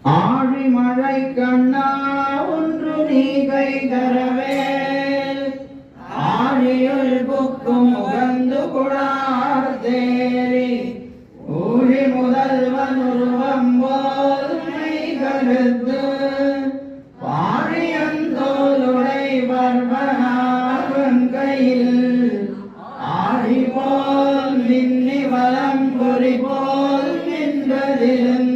ஆழிமழை கண்ணா ஒன்று நீ கை தரவேல் ஆழியுள் புக்கும் உகந்து குழார் தேரி ஊழி முதல்வன் உருவம் போல் மெய் கருத்து பாழியந்தோலுடை பர்வனாவன் கையில் ஆழி போல் மின்னி வலம் பொறி போல் நின்றதிலும்